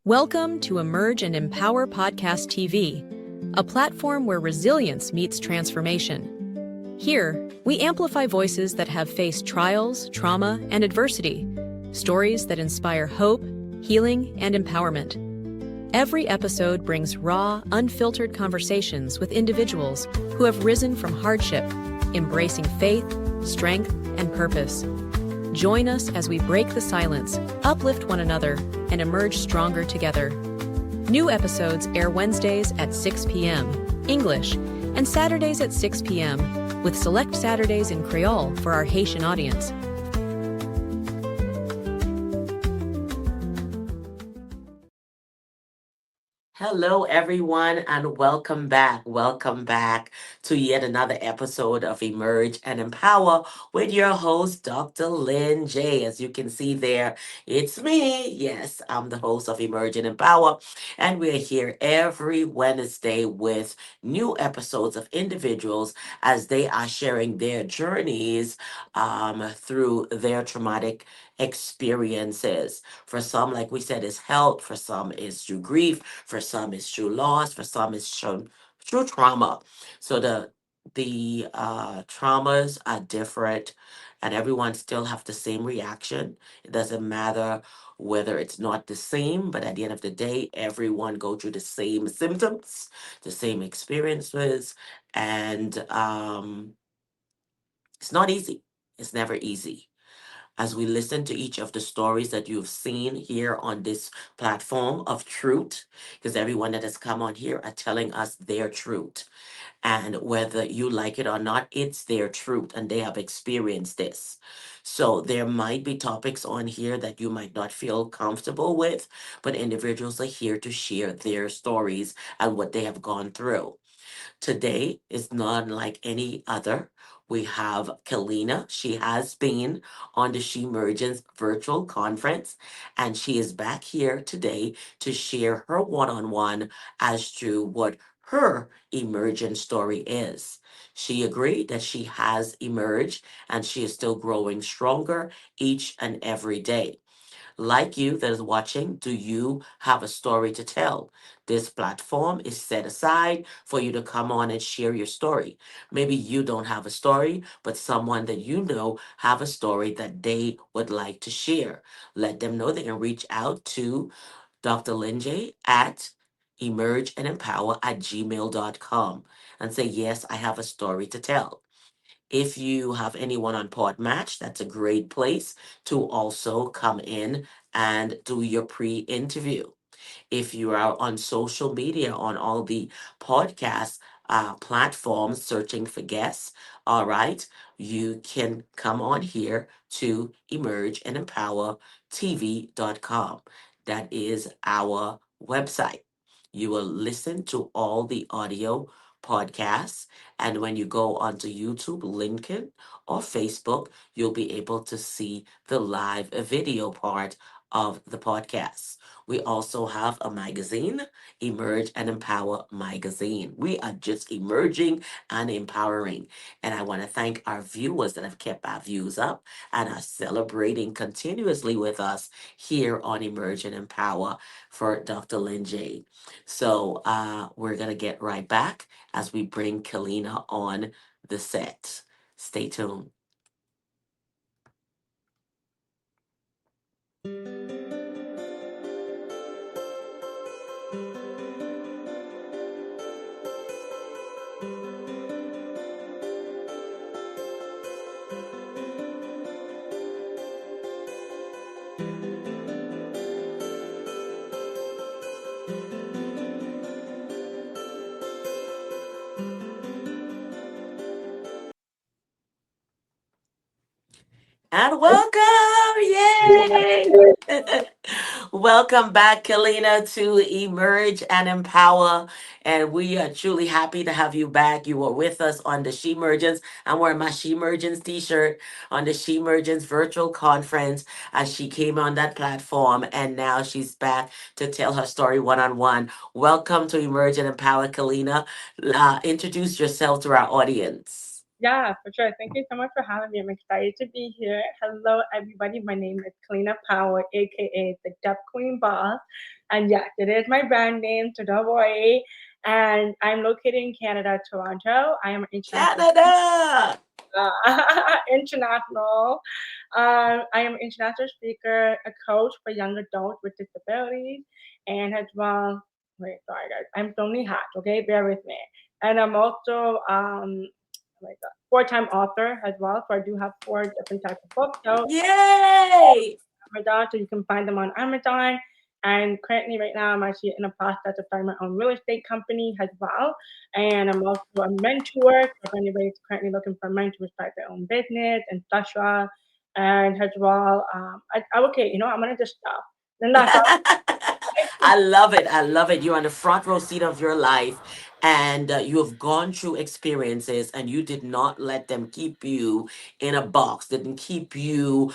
Welcome to Emerge and Empower Podcast TV, a platform where resilience meets transformation. Here, we amplify voices that have faced trials, trauma, and adversity, stories that inspire hope, healing, and empowerment. Every episode brings raw, unfiltered conversations with individuals who have risen from hardship, embracing faith, strength, and purpose. Join us as we break the silence, uplift one another, and emerge stronger together. New episodes air Wednesdays at 6 p.m. English and Saturdays at 6 p.m. with select Saturdays in Creole for our Haitian audience. Hello, everyone, and welcome back. Welcome back to yet another episode of Emerge and Empower with your host, Dr. LinJ. As you can see there, it's me. Yes, I'm the host of Emerge and Empower, and we're here every Wednesday with new episodes of individuals as they are sharing their journeys through their traumatic experiences. For some, like we said, is health. For some, is through grief. For some, is through loss. For some, is through trauma. So the traumas are different, and everyone still have the same reaction. It doesn't matter whether it's not the same, but at the end of the day, everyone go through the same symptoms, the same experiences, and it's not easy. It's never easy as we listen to each of the stories that you've seen here on this platform of truth, because everyone that has come on here are telling us their truth. And whether you like it or not, it's their truth and they have experienced this. So there might be topics on here that you might not feel comfortable with, but individuals are here to share their stories and what they have gone through. Today is not like any other. We have Kellina. She has been on the She Mergence virtual conference, and she is back here today to share her one on one as to what her emergent story is. She agreed that she has emerged and she is still growing stronger each and every day. Like you that is watching, do you have a story to tell? This platform is set aside for you to come on and share your story. Maybe you don't have a story, but someone that you know have a story that they would like to share. Let them know they can reach out to Dr. LinJ at emergeandempower@gmail.com and say, yes, I have a story to tell. If you have anyone on Podmatch, that's a great place to also come in and do your pre-interview. If you are on social media, on all the podcast platforms searching for guests, all right, you can come on here to Emerge and Empower TV.com. That is our website. You will listen to all the audio podcasts. And when you go onto YouTube, LinkedIn, or Facebook, you'll be able to see the live video part of the podcast. We also have a magazine, Emerge and Empower Magazine. We are just emerging and empowering. And I want to thank our viewers that have kept our views up and are celebrating continuously with us here on Emerge and Empower for Dr. LinJ. So we're going to get right back as we bring Kellina on the set. Stay tuned. And welcome! Yay! Welcome back, Kellina, to Emerge and Empower. And we are truly happy to have you back. You were with us on the She Mergence. I'm wearing my She Mergence t-shirt on the She Mergence virtual conference as she came on that platform. And now she's back to tell her story one-on-one. Welcome to Emerge and Empower, Kellina. Introduce yourself to our audience. Yeah, for sure. Thank you so much for having me. I'm excited to be here. Hello, everybody. My name is Kellina Powell, aka the Dub Queen Boss. And yes, it is my brand name, to double A. And I'm located in Canada, Toronto. I am an international Canada. international. I am an international speaker, a coach for young adults with disabilities, and as well. Wait, sorry guys, I'm so many hats. Okay, bear with me. And I'm also like a four-time author as well. So I do have four different types of books out Yay! on Amazon, so you can find them on Amazon. And currently, right now, I'm actually in the process of starting my own real estate company as well. And I'm also a mentor. So if anybody's currently looking for a mentor to start their own business, etc. And as well, okay, I'm gonna just stop. Then that's all. I love it. I love it. You're on the front row seat of your life, and you have gone through experiences, and you did not let them keep you in a box, didn't keep you,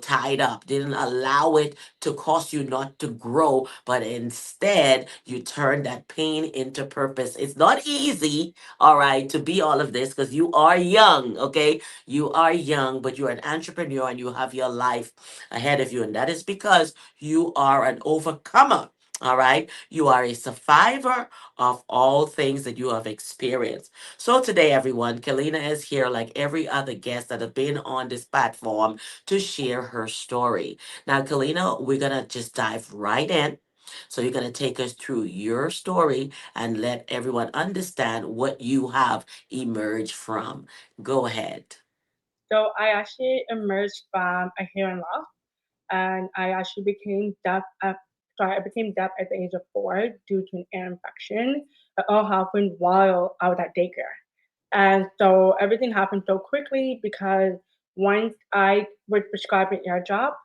tied up, didn't allow it to cause you not to grow, but instead you turned that pain into purpose. It's not easy, all right, to be all of this because you are young, okay? You are young, but you're an entrepreneur and you have your life ahead of you, and that is because you are an overcomer. All right. You are a survivor of all things that you have experienced. So today, everyone, Kalina is here like every other guest that have been on this platform to share her story. Now, Kalina, we're going to just dive right in. So you're going to take us through your story and let everyone understand what you have emerged from. Go ahead. So I actually emerged from a hearing loss, and I actually became deaf. I became deaf at the age of 4 due to an ear infection. It all happened while I was at daycare. And so everything happened so quickly because once I was prescribed an ear drop,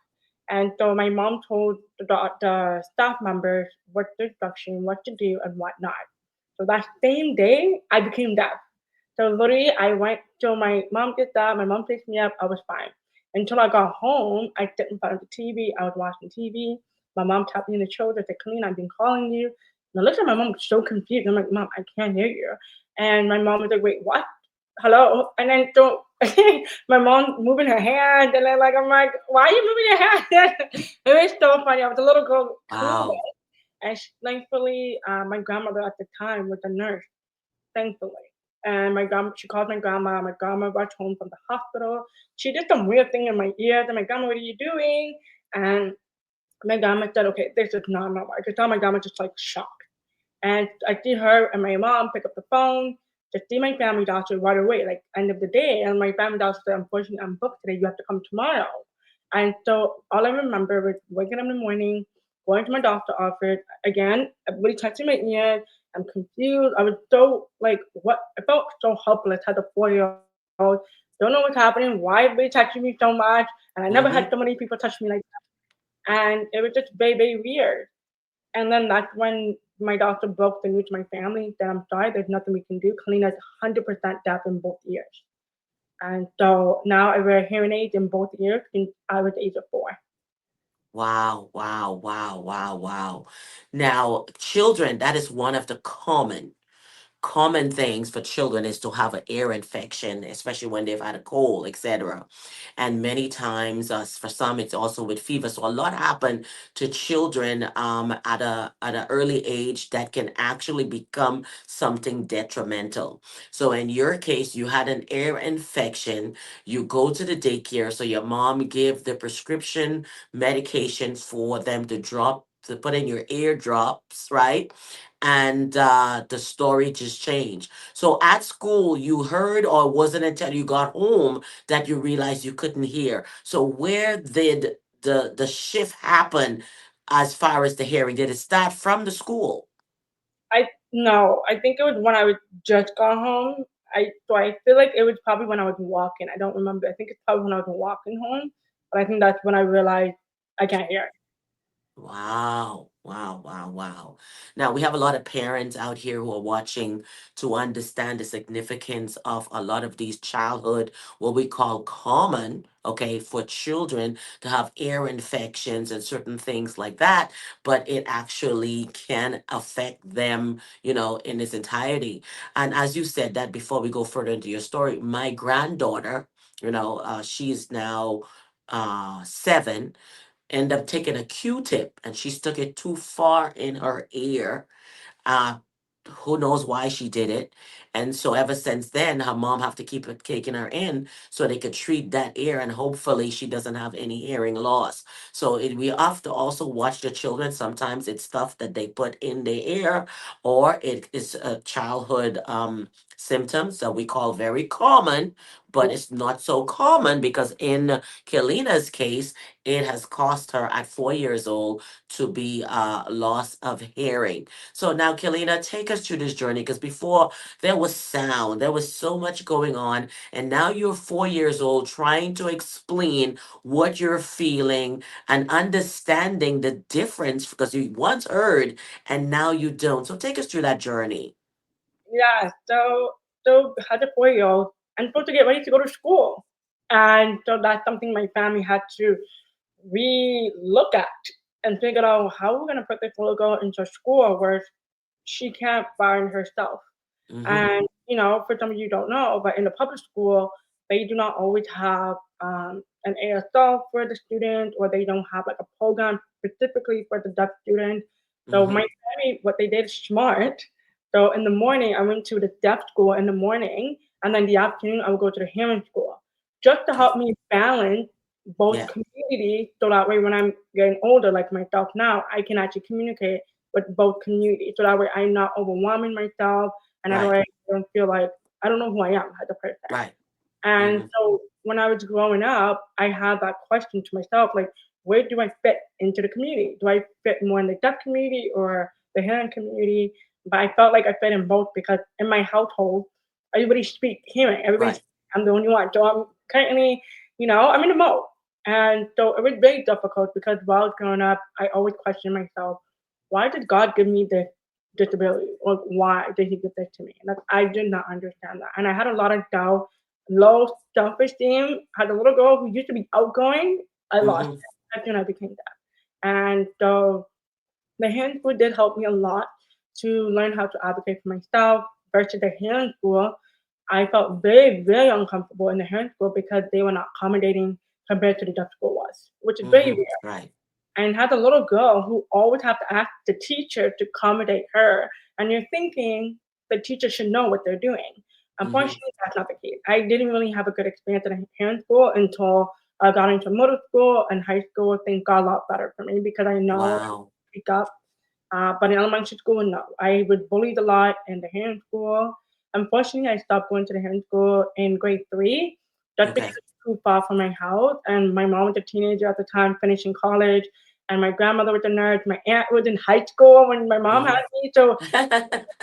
and so my mom told the staff members what the instruction, what to do, and what not. So that same day, I became deaf. So literally, I went till my mom gets up, my mom picks me up, I was fine. Until I got home, I sit in front of the TV, I was watching TV. My mom tapped me in the shoulder, said, Colleen, I've been calling you. And I looked at my mom so confused. I'm like, Mom, I can't hear you. And my mom was like, wait, what? Hello? And then so my mom moving her hand, and then I'm like, why are you moving your hand? It was so funny. I was a little girl Wow. clueless. And thankfully, my grandmother at the time was a nurse, thankfully. And she called my grandma. My grandma rushed home from the hospital. She did some weird thing in my ears. And my grandma, what are you doing? And my grandma said, okay, this is not normal. I could tell my grandma just like shocked. And I see her and my mom pick up the phone to see my family doctor right away, like end of the day. And my family doctor said, unfortunately, I'm booked today. You have to come tomorrow. And so all I remember was waking up in the morning, going to my doctor office. Again, everybody touching my ears. I'm confused. I was so like, what? I felt so helpless as a 4-year-old. Don't know what's happening. Why everybody touching me so much? And I never had so many Mm-hmm. people touch me like that. And it was just very, very weird. And then that's when my doctor broke the news to my family that I'm sorry, there's nothing we can do. Kalina's 100% deaf in both ears. And so now I wear hearing aids in both ears since I was the age of 4. Wow, wow, wow, wow, wow. Now, children, that is one of the common things for children is to have an ear infection, especially when they've had a cold, etc. And many times, for some, it's also with fever. So a lot happen to children at an early age that can actually become something detrimental. So in your case, you had an ear infection. You go to the daycare, so your mom give the prescription medication for them to put in your eardrops, right? And the story just changed. So at school, you heard, or wasn't until you got home that you realized you couldn't hear. So where did the shift happen as far as the hearing? Did it start from the school? I No, I think it was when I was just got home. I feel like it was probably when I was walking. I don't remember. I think it's probably when I was walking home. But I think that's when I realized I can't hear. Wow, wow, wow, wow. Now, we have a lot of parents out here who are watching to understand the significance of a lot of these childhood, what we call common, okay, for children to have ear infections and certain things like that, but it actually can affect them, in its entirety. And as you said that before we go further into your story, my granddaughter, she's now 7, ended up taking a Q-tip and she stuck it too far in her ear. uh who knows why she did it. And so ever since then her mom have to keep it taking her in so they could treat that ear, and hopefully she doesn't have any hearing loss. So we have to also watch the children. Sometimes it's stuff that they put in their ear, or it is a childhood symptoms that we call very common, but it's not so common because in Kellina's case, it has cost her at 4 years old to be loss of hearing. So now, Kellina, take us through this journey, because before there was sound, there was so much going on, and now you're 4 years old trying to explain what you're feeling and understanding the difference because you once heard and now you don't. So take us through that journey. Yeah, so had a 4-year-old and supposed to get ready to go to school. And so that's something my family had to re-look at and figure out how we're gonna put this little girl into school where she can't find herself. Mm-hmm. And for some of you don't know, but in the public school, they do not always have an ASL for the student, or they don't have like a program specifically for the deaf student. So my Mm-hmm. family, what they did is smart. So in the morning, I went to the deaf school in the morning, and then the afternoon, I would go to the hearing school, just to Okay. help me balance both Yeah. communities. So that way, when I'm getting older, like myself now, I can actually communicate with both communities. So that way, I'm not overwhelming myself, and that Right. way, I don't feel like I don't know who I am as a person. Right. And Mm-hmm. so when I was growing up, I had that question to myself, like, where do I fit into the community? Do I fit more in the deaf community or the hearing community? But I felt like I fit in both because in my household, everybody speaks hearing. Right. I'm the only one. So I'm currently, I'm in the mode. And so it was very difficult because while I was growing up, I always questioned myself, why did God give me this disability? Or why did he give this to me? And I did not understand that. And I had a lot of doubt, low self-esteem. As a little girl who used to be outgoing, I lost Mm-hmm. it as soon as I became deaf. And so the hand school did help me a lot to learn how to advocate for myself versus the hand school. I felt very, very uncomfortable in the hand school because they were not accommodating compared to the deaf school was, which is very Mm-hmm. rare. Right. And had a little girl who always have to ask the teacher to accommodate her. And you're thinking the teacher should know what they're doing. Mm-hmm. Unfortunately, that's not the case. I didn't really have a good experience in parent school until I got into middle school and high school. Things got a lot better for me because I know I Wow. speak up. But in elementary school, no. I was bullied a lot in the hand school. Unfortunately, I stopped going to the hand school in grade 3 just because Okay. it's too far from my house. And my mom was a teenager at the time, finishing college. And my grandmother was a nurse. My aunt was in high school when my mom Mm-hmm. had me. So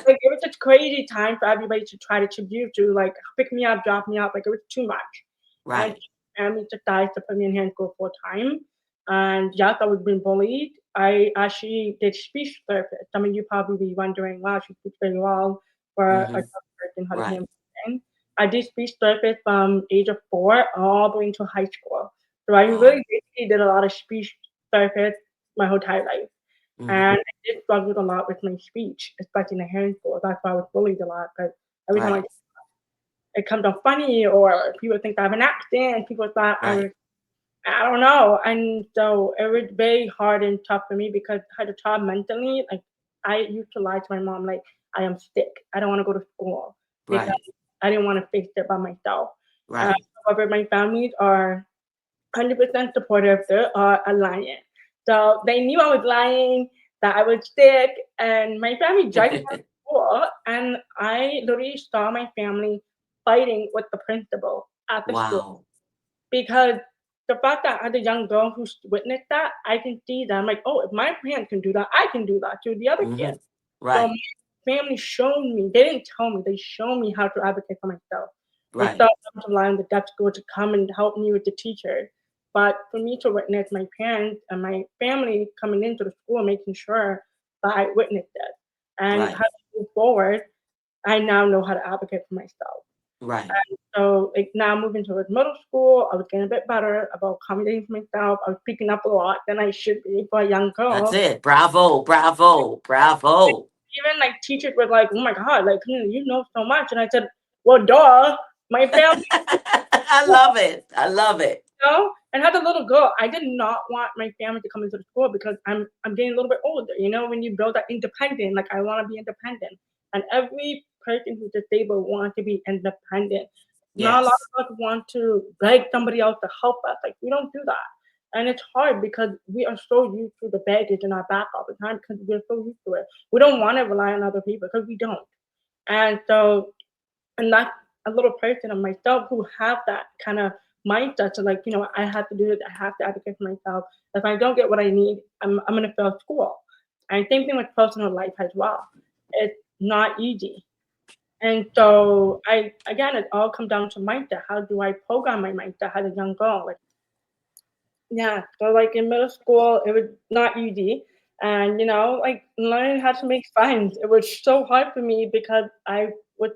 like it was just crazy time for everybody to try to tribute to, like pick me up, drop me off. Like it was too much. And Right. family decided to put me in hand school full time. And yes, I was being bullied. I actually did speech therapy. Some of you probably be wondering, wow, she speaks very well for a Mm-hmm. deaf person how to hear Right. something. I did speech therapy from age of 4 all the way into high school. So I Wow. really basically did a lot of speech therapy my whole entire life. Mm-hmm. And I did struggle a lot with my speech, especially in the hearing school. That's why I was bullied a lot because every time Right. it comes out funny or people think I have an accent, people thought Right. I don't know. And so it was very hard and tough for me because as a child mentally, like I used to lie to my mom, like, I am sick. I don't want to go to school because Right. I didn't want to face it by myself. Uh, Right. However, my families are 100% supportive. They are a lion. So they knew I was lying, that I was sick, and my family dragged me out of school. And I literally saw my family fighting with the principal at the school Wow. because the fact that as a young girl who's witnessed that, I can see that. I'm like, oh, if my parents can do that, I can do that to the other Mm-hmm. kids. So Right. my family showed me, they didn't tell me, they showed me how to advocate for myself. They Right. started to rely on the deaf school to come and help me with the teachers. But for me to witness my parents and my family coming into the school, making sure that I witnessed it. and how Right. to move forward. I now know how to advocate for myself. Right. So like now moving towards middle school, I was getting a bit better about accommodating for myself. I was speaking up a lot than I should be for a young That's girl. it. Bravo. Bravo. Bravo. Even like teachers were like, "Oh my God, like you know so much," and I said, "Well, duh, my family, I love it. I love it. you know." And as a little girl, I did not want my family to come into the school because I'm getting a little bit older. You know, when you build that independent, like I want to be independent, and every person who's disabled wants to be independent. Not a lot Yes. of us want to beg somebody else to help us. Like we don't do that. And it's hard because we are so used to the baggage in our back all the time because we're so used to it. We don't want to rely on other people because we don't. And so, and that's a little person of myself who have that kind of mindset to like, I have to do it. I have to advocate for myself. If I don't get what I need, I'm going to fail school. And same thing with personal life as well. It's not easy. And so again, it all comes down to mindset. How do I program my mindset as a young girl? Like, yeah, so like in middle school, it was not easy. And like learning how to make friends, it was so hard for me because was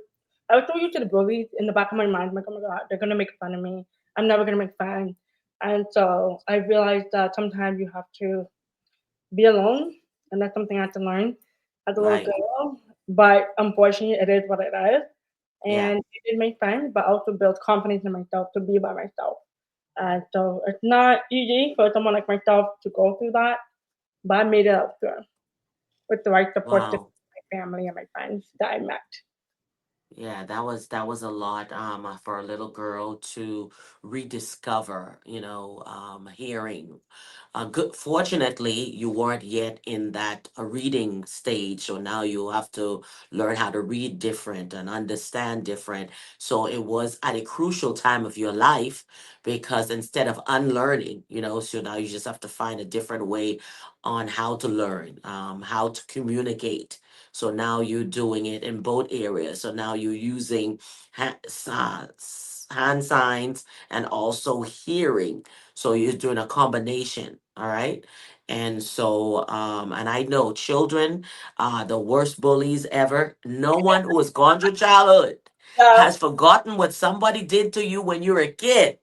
I was so used to the bullies in the back of my mind. I'm like, oh my God, they're gonna make fun of me. I'm never gonna make friends. And so I realized that sometimes you have to be alone, and that's something I had to learn as a little Right. girl. But unfortunately, it is what it is. Yeah. And it did make friends, but also build confidence in myself to be by myself. So it's not easy for someone like myself to go through that, but I made it up through with the right support system, Wow. my family and my friends that I met. Yeah, that was a lot for a little girl to rediscover, hearing. Good. Fortunately, you weren't yet in that reading stage, so now you have to learn how to read different and understand different. So it was at a crucial time of your life because instead of unlearning, so now you just have to find a different way on how to learn, how to communicate. So now you're doing it in both areas. So now you're using hand signs and also hearing. So you're doing a combination. All right. And so, and I know children are the worst bullies ever. No one who has gone through childhood Yeah, has forgotten what somebody did to you when you were a kid.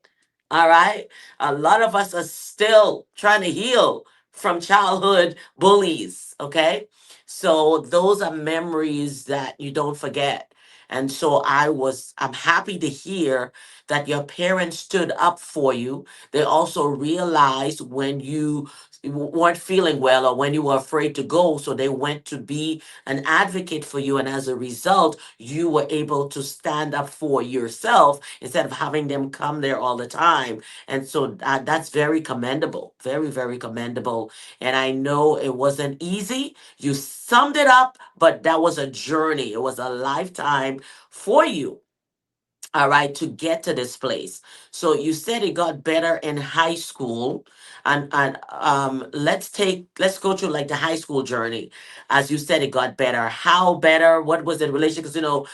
All right. A lot of us are still trying to heal from childhood bullies. Okay. So those are memories that you don't forget. And so I'm happy to hear that your parents stood up for you. They also realized when you weren't feeling well or when you were afraid to go. So they went to be an advocate for you. And as a result, you were able to stand up for yourself instead of having them come there all the time. And so that's very commendable, very, very commendable. And I know it wasn't easy. You summed it up, but that was a journey. It was a lifetime for you. All right, to get to this place. So you said it got better in high school, and let's go through like the high school journey. As you said, it got better. How better? What was the relation? Because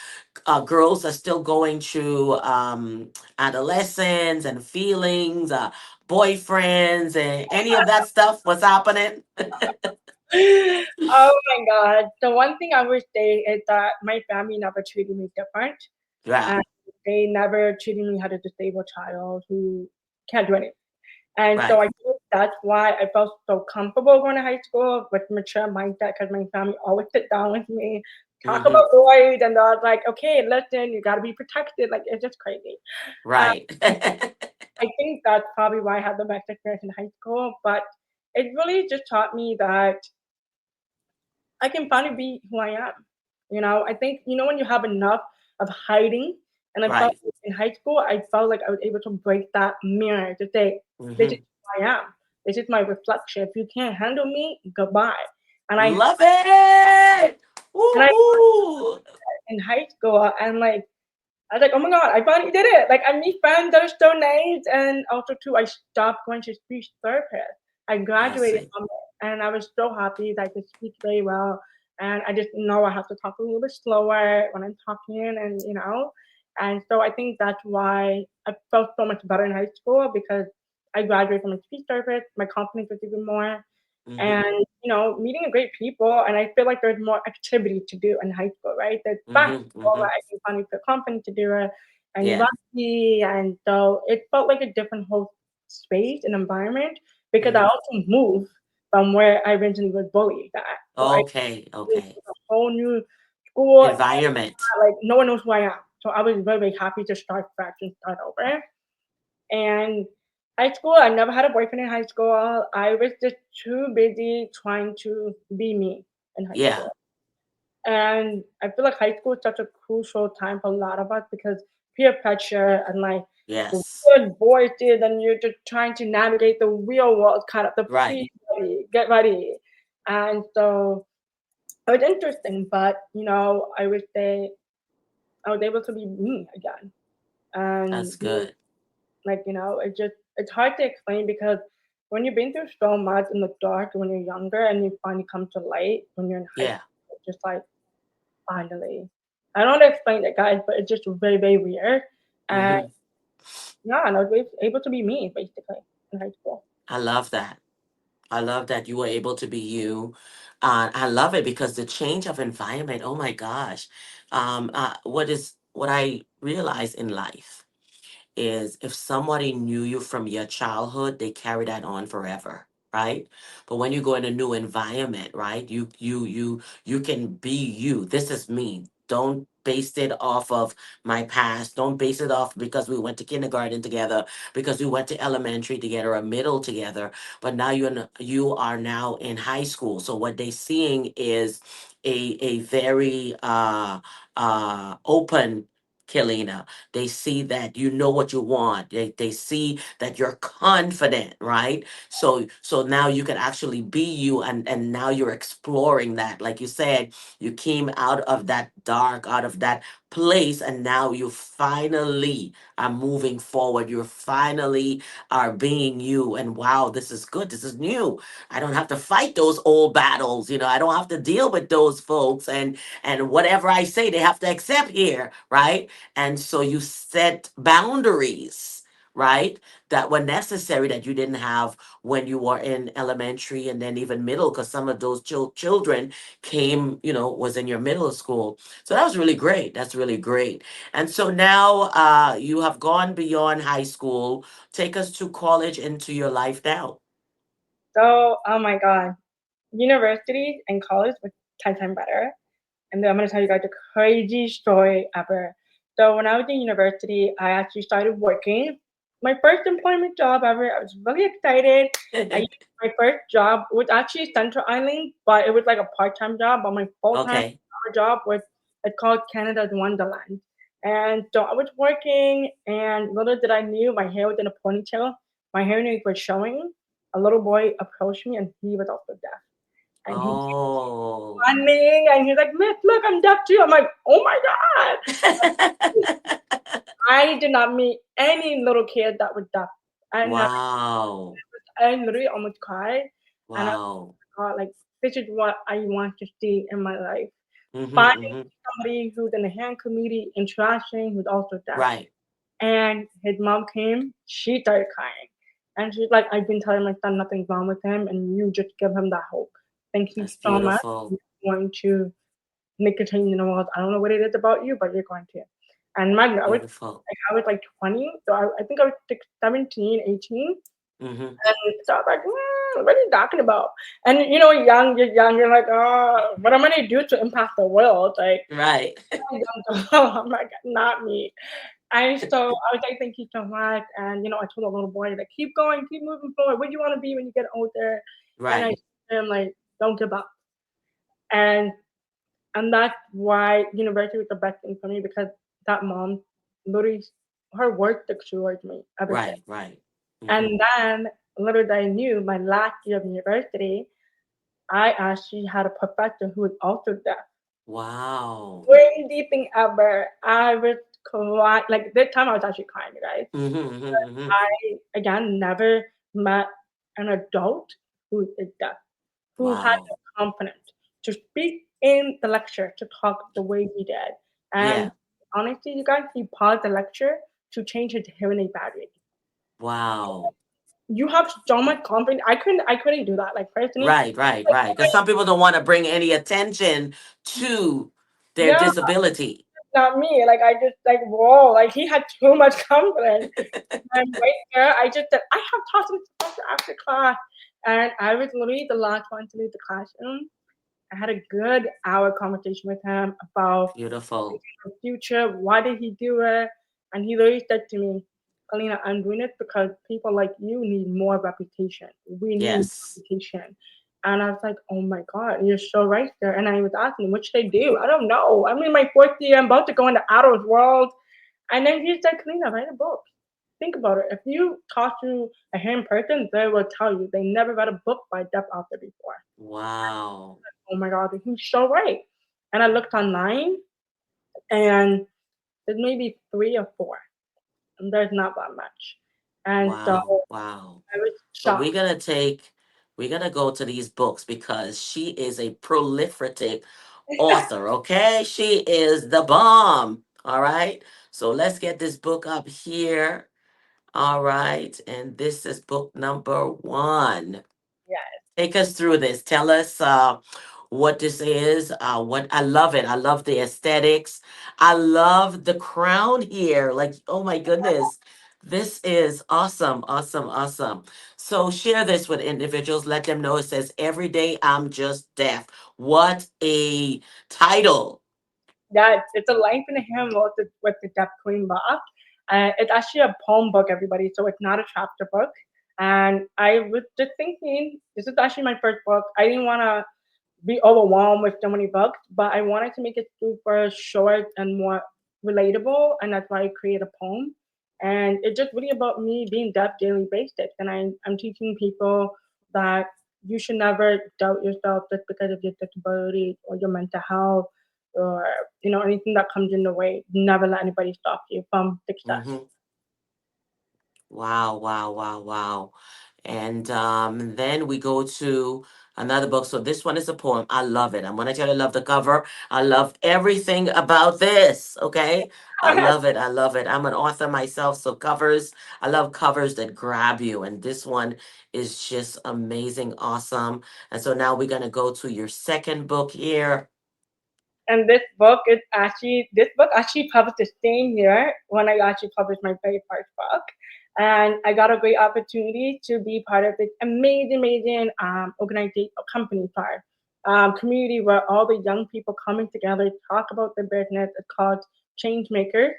girls are still going through adolescence and feelings, boyfriends, and any of that stuff. What's happening? oh my God. The one thing I would say is that my family never treated me different. Yeah. And they never treated me as a disabled child who can't do anything. And so Right. I think that's why I felt so comfortable going to high school with mature mindset because my family always sit down with me, talk Mm-hmm. about boys, and they're like, okay, listen, you got to be protected. Like, it's just crazy. Um, Right. I think that's probably why I had the best experience in high school, but it really just taught me that I can finally be who I am. I think, when you have enough of hiding, and I felt Right. like in high school, I felt like I was able to break that mirror to say, this is Mm-hmm. who I am. This is my reflection. If you can't handle me, goodbye. And I Love it. and I Woohoo. in high school, and like I was like, oh my God, I finally did it. Like I meet friends that are so nice, and also too, I stopped going to speech therapist. I I graduated see. from it, and I was so happy that I could speak very well. And I just know I have to talk a little bit slower when I'm talking, and so I think that's why I felt so much better in high school because I graduated from a speech therapist. My confidence was even more. Mm-hmm. and meeting great people. And I feel like there's more activity to do in high school, right? There's Mm-hmm. basketball Mm-hmm. that I can finally feel confident to do it, and Yeah. rugby, and so it felt like a different whole space and environment because I Mm-hmm. also moved from where I originally was bullied at. So I Okay. moved Okay. to a whole new school, and Environment. like no one knows who I am. So I was very, very happy to start fresh and start over. And high school, I never had a boyfriend in high school. I was just too busy trying to be me in high Yeah. school. And I feel like high school is such a crucial time for a lot of us because peer pressure and like the Yes. weird voices, and you're just trying to navigate the real world, kind of the Right. pre get ready. And so it was interesting, but I would say I was able to be me again. And That's good. it's hard to explain because when you've been through so much in the dark when you're younger and you finally come to light when you're in high Yeah. school, it's just like finally. I don't know how to explain it, guys, but it's just very, very weird. And Mm-hmm. yeah, and I was able to be me basically in high school. I love that. I love that you were able to be you. I love it because the change of environment, oh my gosh. What I realize in life is if somebody knew you from your childhood, they carry that on forever, right? But when you go in a new environment, right, you can be you. This is me. Don't base it off of my past. Don't base it off because we went to kindergarten together, because we went to elementary together or middle together. But now you are now in high school. So what they're seeing is a very open Kellina. They see that you know what you want. They see that you're confident, right? So now you can actually be you, and now you're exploring that. Like you said, you came out of that dark, out of that place, and now you finally are moving forward. You finally are being you. And wow, this is good. This is new. I don't have to fight those old battles. I don't have to deal with those folks, and whatever I say, they have to accept here, right? And so you set boundaries, right? That were necessary that you didn't have when you were in elementary and then even middle, because some of those children came, was in your middle school. So that was really great. That's really great. And so now you have gone beyond high school. Take us to college, into your life now. So, oh my God, university and college was 10 times better. And then I'm gonna tell you guys the crazy story ever. So when I was in university, I actually started working. My first employment job ever. I was really excited. My first job was actually Central Island, but it was like a part-time job. But my full-time Okay. job was it's called Canada's Wonderland. And so I was working, and little did I knew my hair was in a ponytail. My hair was showing. A little boy approached me, and he was also deaf. And he Oh. running, and he's like, "Miss, look, I'm deaf too." I'm like, "Oh my god!" I did not meet any little kid that was deaf. I never. Wow. I literally almost cried, and I Wow. thought, like, this is what I want to see in my life. Mm-hmm, Finding mm-hmm. somebody who's in the hand community, interacting, who's also deaf. Right. And his mom came. She started crying, and she's like, "I've been telling my son nothing's wrong with him, and you just give him that hope. Thank you That's so much. beautiful. You're going to make a change in the world. I don't know what it is about you, but you're going to." And mind you, Beautiful. I was like 20, so I think I was 17, 18. Mm-hmm. And so I was like, what are you talking about? And young, you're like, oh, what am I gonna do to impact the world? Like, Right. I'm like, not me. And so I was like, thank you so much. And I told the little boy, like, keep going, keep moving forward. What do you want to be when you get older? And I Right. told him, like, don't give up. And that's why university was the best thing for me because that mom literally her work took towards me everything. Right. Right. Mm-hmm. And then little did I knew my last year of university, I actually had a professor who was also deaf. Wow. Crazy thing ever. I was crying like this time I was actually crying, you guys. Mm-hmm. Mm-hmm. Mm-hmm. I again never met an adult who is deaf, who had Wow. the confidence to speak in the lecture, to talk the way he did. And Yeah. honestly, you guys, he paused the lecture to change his hearing aid battery. Wow. you have so much confidence. I couldn't do that. Like personally, Right, right, right. Because some people don't want to bring any attention to their yeah, disability. not me. Like I just like whoa, like he had too much confidence. And right there, I just said, I have taught him after class. And I was literally the last one to leave the classroom. I had a good hour conversation with him about Beautiful. the future. Why did he do it? And he literally said to me, Kalina, I'm doing it because people like you need more reputation. We need Yes. reputation. And I was like, oh my God, you're so right there. And I was asking him, what should I do? I don't know. I'm in my fourth year. I'm about to go into adult world. And then he said, Kalina, write a book. Think about it. If you talk to a hearing person, they will tell you they never read a book by a deaf author before. Wow. Oh my God, he's so right. And I looked online and there's maybe three or four, and there's not that much. And so Wow. Wow. I was But shocked. we're gonna go to these books because she is a prolific author, okay? She is the bomb. All right. So let's get this book up here. All right. And this is book number one. Yeah, Take us through this. Tell us what this is. What I love it. I love the aesthetics. I love the crown here. Like, oh my goodness. This is awesome, awesome, awesome. So share this with individuals. Let them know it says every day I'm just deaf. What a title. yeah, it's a Life in a Hymn with the Deaf Queen book. It's actually a poem book, everybody, so it's not a chapter book. And I was just thinking, this is actually my first book. I didn't want to be overwhelmed with so many books, but I wanted to make it super short and more relatable, and that's why I created a poem. And it's just really about me being deaf daily basis, and I'm teaching people that you should never doubt yourself just because of your disability or your mental health or anything that comes in the way. Never let anybody stop you from success. Hmm. Wow, wow, wow, wow. And then we go to another book. So this one is a poem. I love it. I'm gonna tell you, I love the cover. I love everything about this. Okay. I love it. I love it. I'm an author myself. So covers, I love covers that grab you. And this one is just amazing, awesome. And so now we're gonna go to your second book here. And this book actually published the same year when I actually published my very first book. And I got a great opportunity to be part of this amazing organization, company, sorry, community where all the young people coming together talk about their business. It's called Change Maker,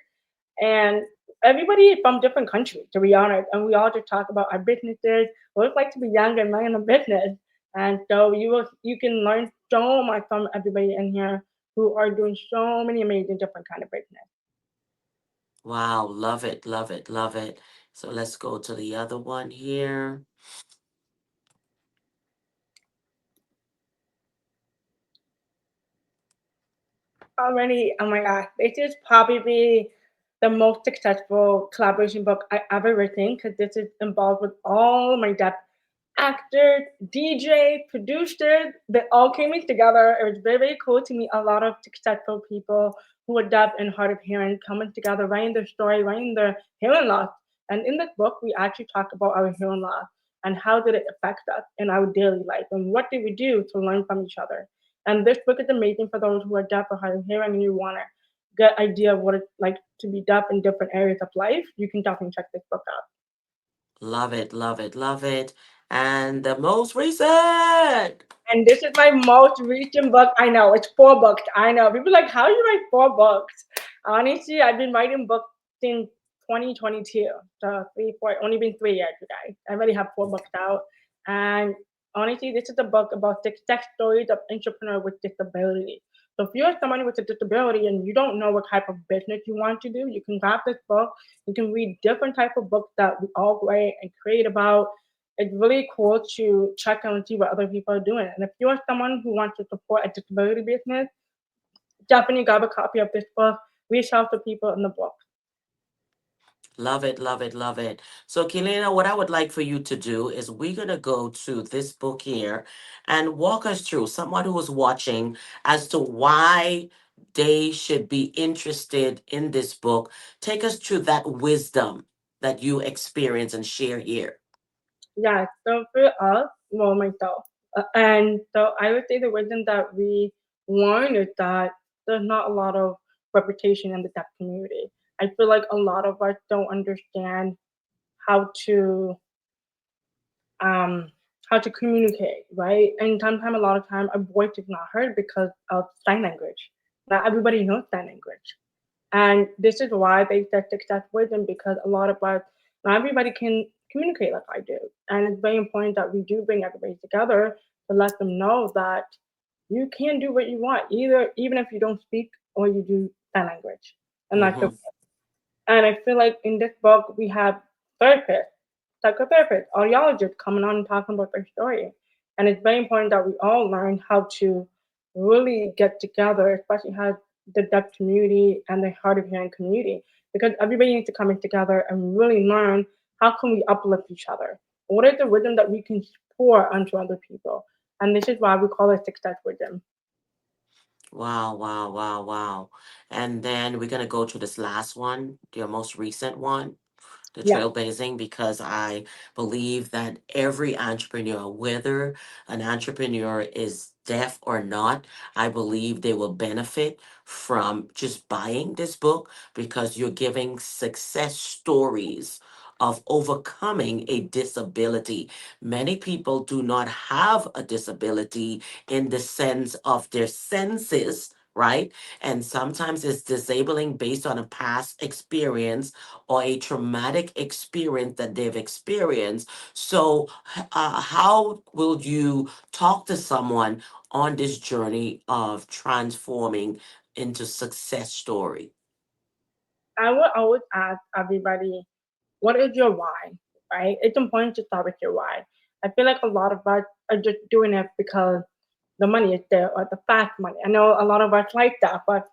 and everybody from different countries, to be honest, and we all just talk about our businesses, what it's like to be young and running a business. And so you can learn so much from everybody in here who are doing so many amazing different kind of business. Wow, love it, love it, love it. So let's go to the other one here. Already, oh my gosh, this is probably the most successful collaboration book I ever written because this is involved with all my deaf actors, DJ, producers. They all came in together. It was very cool to meet a lot of successful people who are deaf and hard of hearing coming together, writing their story, writing their hearing loss. And in this book, we actually talk about our hearing loss and how did it affect us in our daily life and what did we do to learn from each other. And this book is amazing for those who are deaf or hard of hearing and you want to get idea of what it's like to be deaf in different areas of life. You can definitely check this book out. Love it, love it, love it. And the most recent. And this is my most recent book. I know it's four books. I know people are like, how do you write four books? Honestly, I've been writing books since 2022. So three, four, only been 3 years, you guys. I already have four books out. And honestly, this is a book about success stories of entrepreneurs with disability. So if you're someone with a disability and you don't know what type of business you want to do, you can grab this book. You can read different type of books that we all write and create about. It's really cool to check out and see what other people are doing. And if you're someone who wants to support a disability business, definitely grab a copy of this book. Reach out to people in the book. Love it, love it, love it. So, Kelena, what I would like for you to do is we're going to go to this book here and walk us through someone who is watching as to why they should be interested in this book. Take us through that wisdom that you experience and share here. Yeah, so for us, well, myself, and so I would say the wisdom that we learn is that there's not a lot of reputation in the deaf community. I feel like a lot of us don't understand how to um how to communicate, right? And sometimes a lot of time a voice is not heard because of sign language. Not everybody knows sign language. And this is why they said success wisdom because a lot of us, not everybody can communicate like I do. And it's very important that we do bring everybody together to let them know that you can do what you want, either even if you don't speak or you do sign language. And that's Mm-hmm. okay. And I feel like in this book we have therapists, psychotherapists, audiologists coming on and talking about their story. And it's very important that we all learn how to really get together, especially how the deaf community and the hard of hearing community, because everybody needs to come in together and really learn how can we uplift each other. What is the wisdom that we can pour onto other people? And this is why we call it success wisdom. Wow, wow, wow, wow. And then we're gonna go to this last one, your most recent one, the Yeah. trailblazing, because I believe that every entrepreneur, whether an entrepreneur is deaf or not, I believe they will benefit from just buying this book because you're giving success stories of overcoming a disability. Many people do not have a disability in the sense of their senses. Right. And sometimes it's disabling based on a past experience or a traumatic experience that they've experienced. So, how will you talk to someone on this journey of transforming into success story? I would always ask everybody, what is your why? Right? It's important to start with your why. I feel like a lot of us are just doing it because the money is there or the fast money. I know a lot of us like that, but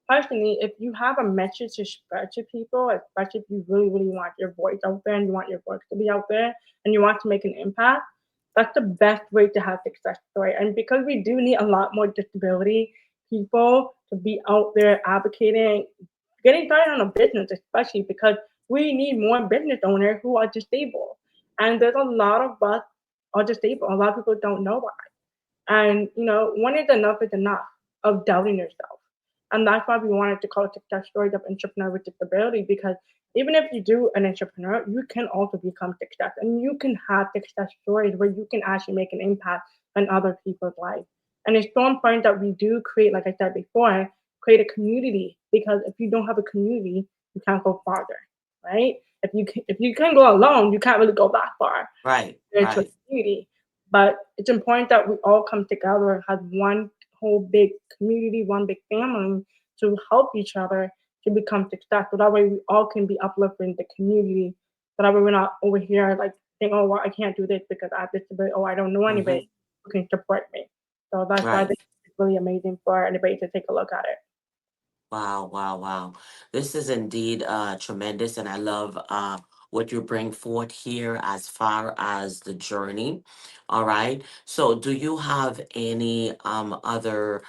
personally, if you have a message to spread to people, especially if you really, really want your voice out there and you want your work to be out there and you want to make an impact, that's the best way to have success story. And because we do need a lot more disability people to be out there advocating, getting started on a business, especially because we need more business owners who are disabled. And there's a lot of us are disabled. A lot of people don't know why. And one is enough of doubting yourself. And that's why we wanted to call it success stories of entrepreneur with disability because even if you do an entrepreneur, you can also become success and you can have success stories where you can actually make an impact on other people's lives. And it's so important that we do create, like I said before, create a community because if you don't have a community, you can't go farther, right? If you can go alone, you can't really go that far Right, into a right. community. But it's important that we all come together as one whole big community, one big family to help each other to become successful. That way we all can be uplifting the community. So that way we're not over here like saying, oh well I can't do this because I have disability, oh I don't know Mm-hmm. anybody who can support me. So that's why I Right. think it's really amazing for anybody to take a look at it. Wow, wow, wow. This is indeed tremendous, and I love what you bring forth here as far as the journey. All right. So, do you have any other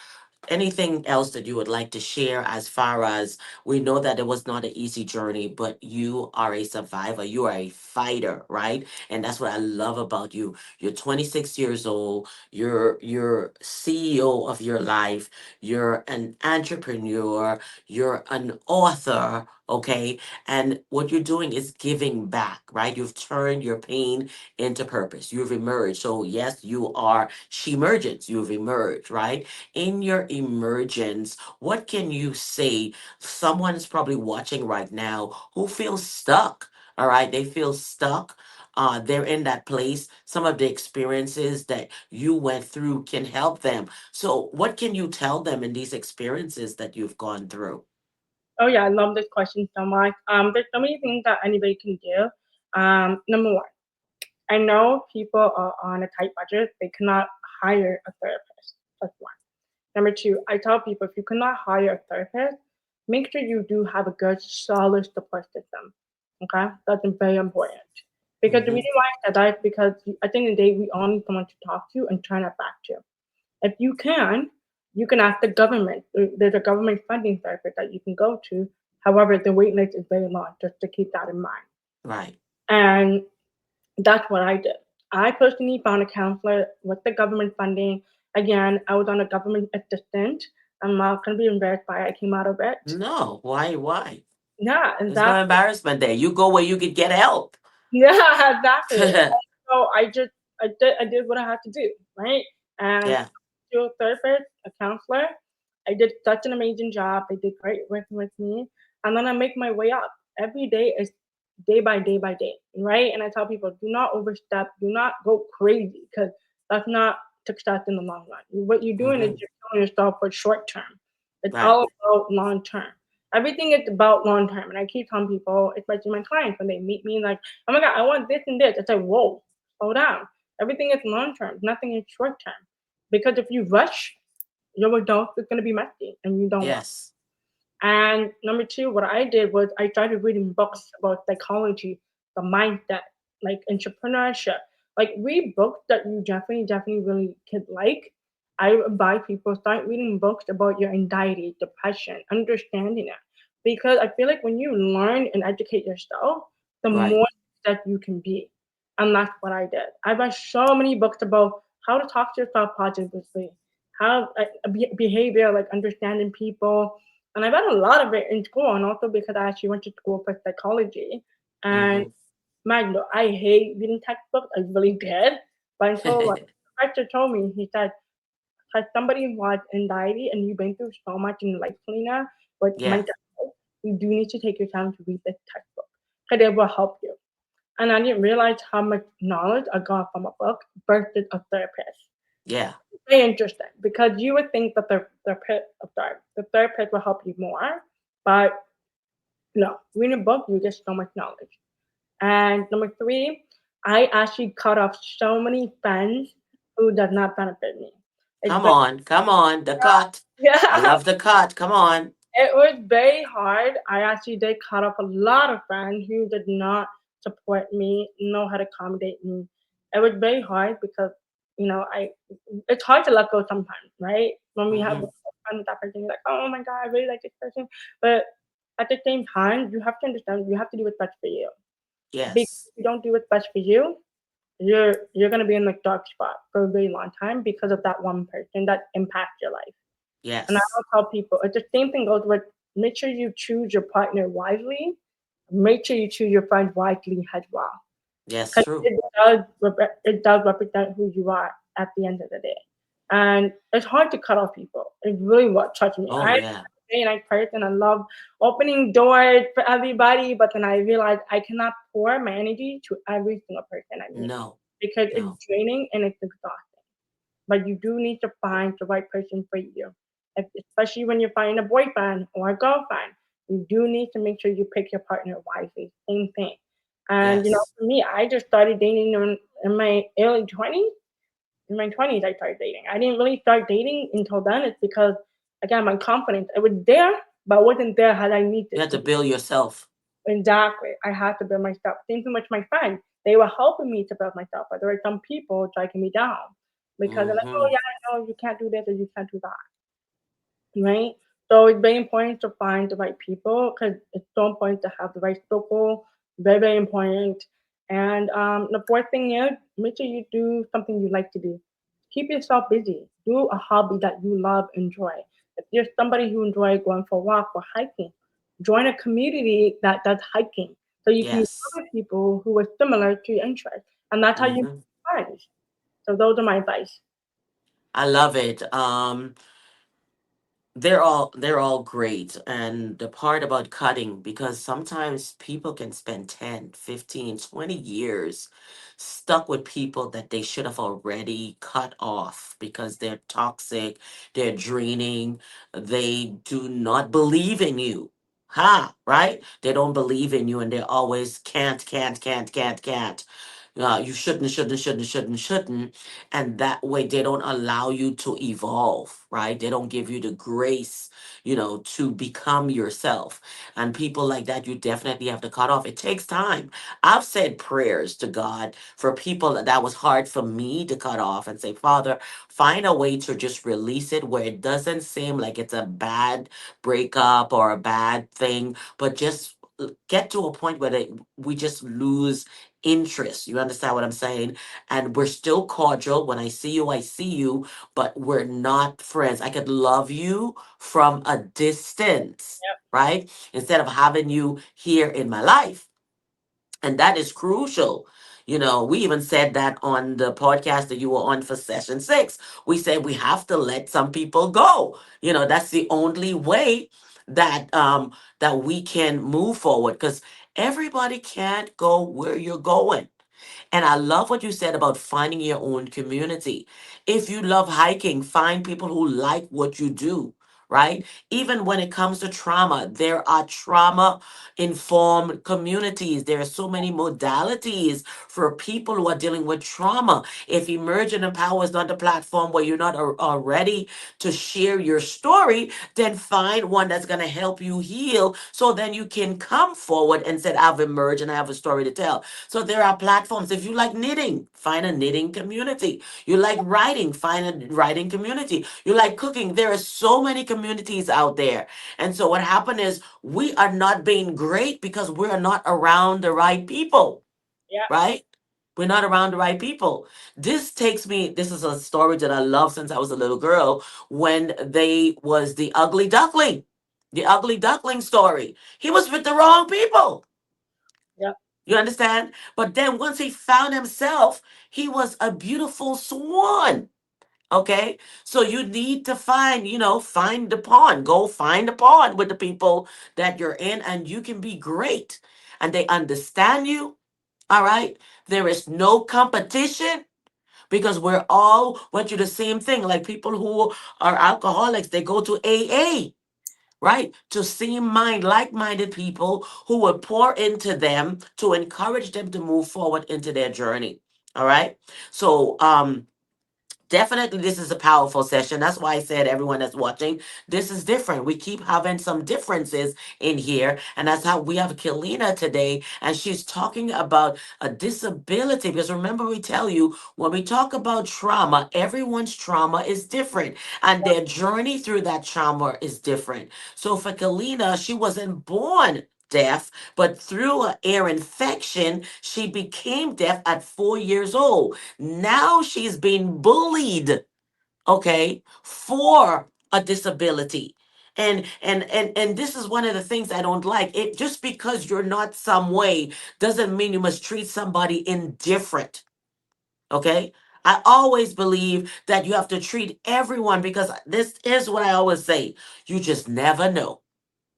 anything else that you would like to share as far as we know that it was not an easy journey, but you are a survivor, you are a fighter, right? And that's what I love about you. You're 26 years old, you're CEO of your life, you're an entrepreneur, you're an author, okay? And what you're doing is giving back, right? You've turned your pain into purpose. You've emerged. So yes, you are she emergence. You've emerged, right? In your emergence, what can you say? Someone's probably watching right now who feels stuck. All right, they feel stuck. They're in that place. Some of the experiences that you went through can help them. So, what can you tell them in these experiences that you've gone through? Oh yeah, I love this question so much. There's so many things that anybody can do. Number one, I know people are on a tight budget. They cannot hire a therapist. That's one. Number two, I tell people if you cannot hire a therapist, make sure you do have a good, solid support system. Okay? That's very important. Because the Mm-hmm. reason why I said that is because at the end of the day, we all need someone to talk to and turn our back to. If you can ask the government. There's a government funding therapist that you can go to. However, the wait list is very long, just to keep that in mind. Right. And that's what I did. I personally found a counselor with the government funding. Again, I was on a government assistant. I'm not going to be embarrassed by it. I came out of it. No, why? Yeah, There's no exactly. embarrassment there. You go where you could get help. Yeah, exactly. So I did what I had to do, right? And Yeah. to a therapist, a counselor, I did such an amazing job. They did great working with me, and then I make my way up. Every day is day by day by day, right? And I tell people, do not overstep, do not go crazy, because that's not success in the long run. What you're doing is Hmm. you're killing yourself for short term. It's Right. all about long term. Everything is about long term, and I keep telling people, especially my clients, when they meet me, like, oh my God, I want this and this. I say, whoa, slow down. Everything is long term. Nothing is short term. Because if you rush, your results is going to be messy, and you don't want. Yes. And number two, what I did was I started reading books about psychology, the mindset, like entrepreneurship. Like read books that you definitely really could like. I advise people start reading books about your anxiety, depression, understanding it. Because I feel like when you learn and educate yourself, the Right. more that you can be. And that's what I did. I read so many books about how to talk to yourself positively, how behavior, like understanding people, and I read a lot of it in school, and also because I actually went to school for psychology. And Hmm. Magno, I hate reading textbooks. I really did. But until like the professor told me, he said, as somebody who has anxiety and you've been through so much in life, Selena, with Yeah. mental health, you do need to take your time to read this textbook because it will help you. And I didn't realize how much knowledge I got from a book versus a therapist. Yeah. Very interesting because you would think that the therapist will help you more, but no, reading a book, you get so much knowledge. And number three, I actually cut off so many friends who does not benefit me. It's Come very, on. Come on. The cut. I yeah, love the cut. Come on. it was very hard. I actually did cut off a lot of friends who did not support me, know how to accommodate me. It was very hard because, I it's hard to let go sometimes, right? When we have a Hmm. friend with that person, you're like, oh my God, I really like this person. But at the same time, you have to understand you have to do what's best for you. Because Yes. if you don't do what's best for you, you're gonna be in the dark spot for a really long time because of that one person that impacts your life. And I Yes. will tell people, it's the same thing goes with make sure you choose your partner wisely. Make sure you choose your friend wisely as well, Yes. because True. it does represent who you are at the end of the day. And it's hard to cut off people. It really was. Trust me. Oh I'm yeah. a very nice person. I love opening doors for everybody, but then I realized I cannot pour my energy to every single person I meet No. because it's No. draining and it's exhausting. But you do need to find the right person for you. Especially when you're finding a boyfriend or a girlfriend, you do need to make sure you pick your partner wisely. Same thing. And Yes. for me, I just started dating in my early 20s. In my 20s, I started dating. I didn't really start dating until then. It's because, again, my confidence, it was there, but it wasn't there as I You needed have to to be. build yourself. Exactly. I had to build myself. Same thing with my friends. They were helping me to build myself, but there were some people dragging me down because they're like, oh, Hmm. yeah, I know you can't do this or you can't do that, right? So it's very important to find the right people because it's so important to have the right circle. Very, very important. And the fourth thing is make sure you do something you like to do. Keep yourself busy. Do a hobby that you love, enjoy. If you're somebody who enjoys going for a walk or hiking, join a community that does hiking so you can meet Yes. other people who are similar to your interests. And that's how you Hmm. make friends. So those are my advice. I love it. They're all great, and the part about cutting, because sometimes people can spend 10, 15, 20 years stuck with people that they should have already cut off because they're toxic, they're draining, they do not believe in you. Right? They don't believe in you, and they always can't. You shouldn't. And that way they don't allow you to evolve, right? They don't give you the grace, to become yourself. And people like that, you definitely have to cut off. It takes time. I've said prayers to God for people that was hard for me to cut off and say, Father, find a way to just release it where it doesn't seem like it's a bad breakup or a bad thing, but just get to a point where we just lose interest. You understand what I'm saying? And we're still cordial. When I see you, I see you, but we're not friends. I could love you from a distance, Yep. right? Instead of having you here in my life. And that is crucial. You know, we even said that on the podcast that you were on for session 6. We said we have to let some people go. You know, that's the only way that we can move forward, because everybody can't go where you're going. And I love what you said about finding your own community. If you love hiking, find people who like what you do, right? Even when it comes to trauma, there are trauma informed communities. There are so many modalities for people who are dealing with trauma. If Emergent and Power is not the platform where you're not ready to share your story, then find one that's going to help you heal, so then you can come forward and say, I've emerged and I have a story to tell. So there are platforms. If you like knitting, find a knitting community. You like writing, find a writing community. You like cooking. There are so many communities out there. And so what happened is we are not being great because we're not around the right people, Yep. right? We're not around the right people. This is a story that I love since I was a little girl, when they was the ugly duckling. The ugly duckling story. He was with the wrong people. Yep. You understand? But then once he found himself, he was a beautiful swan. Okay. So you need to find, find the pond. Go find the pond with the people that you're in, and you can be great. And they understand you. All right. There is no competition, because we're all went through the same thing. Like people who are alcoholics, they go to AA, right? To see like-minded people who will pour into them to encourage them to move forward into their journey. All right. So definitely, this is a powerful session. That's why I said, everyone that's watching, this is different. We keep having some differences in here. And that's how we have Kellina today. And she's talking about a disability. Because remember, we tell you, when we talk about trauma, everyone's trauma is different. And their journey through that trauma is different. So for Kellina, she wasn't born deaf, but through an ear infection, she became deaf at 4 years old. Now she's being bullied, okay, for a disability. And this is one of the things I don't like. It just because you're not some way doesn't mean you must treat somebody indifferent. Okay? I always believe that you have to treat everyone, because this is what I always say. You just never know.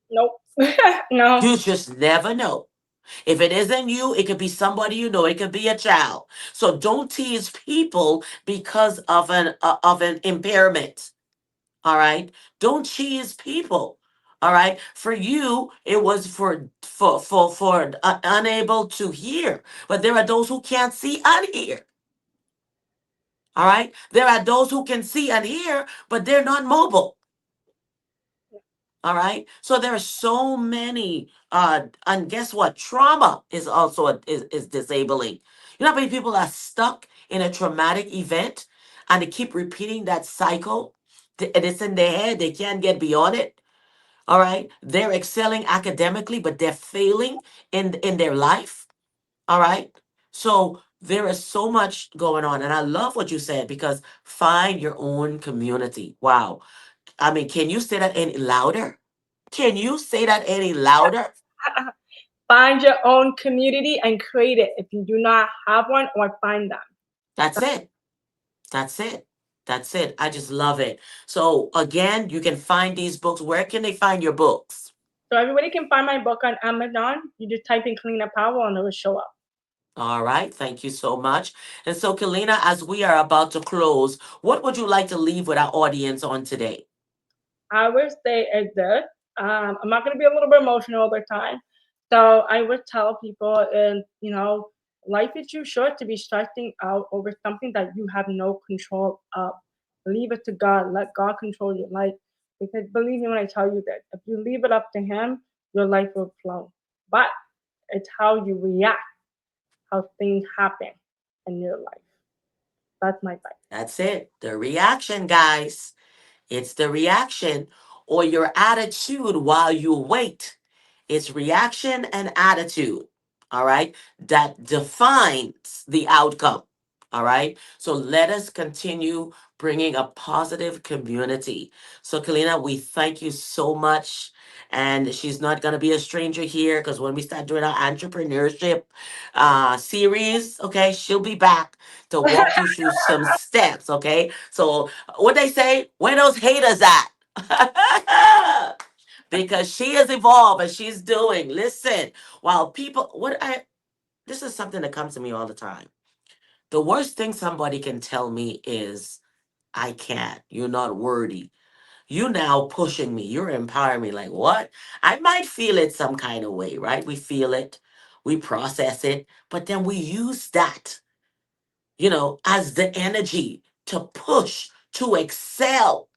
Nope. No. You just never know. If it isn't you, it could be somebody you know. It could be a child. So don't tease people because of an impairment. All right. Don't tease people. All right. For you, it was for unable to hear, but there are those who can't see and hear. All right. There are those who can see and hear, but they're not mobile. All right. So there are so many and guess what? Trauma is also is disabling. You know how many people are stuck in a traumatic event and they keep repeating that cycle? And it's in their head, they can't get beyond it. All right. They're excelling academically, but they're failing in their life. All right. So there is so much going on. And I love what you said, because find your own community. Wow. I mean, can you say that any louder? Can you say that any louder? Find your own community and create it if you do not have one, or find them. That's it. That's it. That's it. I just love it. So again, you can find these books. Where can they find your books? So everybody can find my book on Amazon. You just type in Kellina Powell and it will show up. All right. Thank you so much. And so, Kellina, as we are about to close, what would you like to leave with our audience on today? I would say is this. I'm not going to be a little bit emotional all the time. So I would tell people, and life is too short to be stressing out over something that you have no control of. Leave it to God. Let God control your life. Because believe me when I tell you this, if you leave it up to Him, your life will flow. But it's how you react, how things happen in your life. That's my advice. That's it. The reaction, guys. It's the reaction, or your attitude while you wait. It's reaction and attitude. all right, that defines the outcome. All right. So let us continue bringing a positive community. So, Kalina, we thank you so much. And she's not going to be a stranger here because when we start doing our entrepreneurship series, okay, she'll be back to walk you through some steps. Okay. So, what they say, where those haters at? Because she has evolved and she's doing. Listen, while people, this is something that comes to me all the time. The worst thing somebody can tell me is, I can't. You're not worthy. You now pushing me. You're empowering me. Like, what? I might feel it some kind of way, right? We feel it, we process it, but then we use that, as the energy to push, to excel.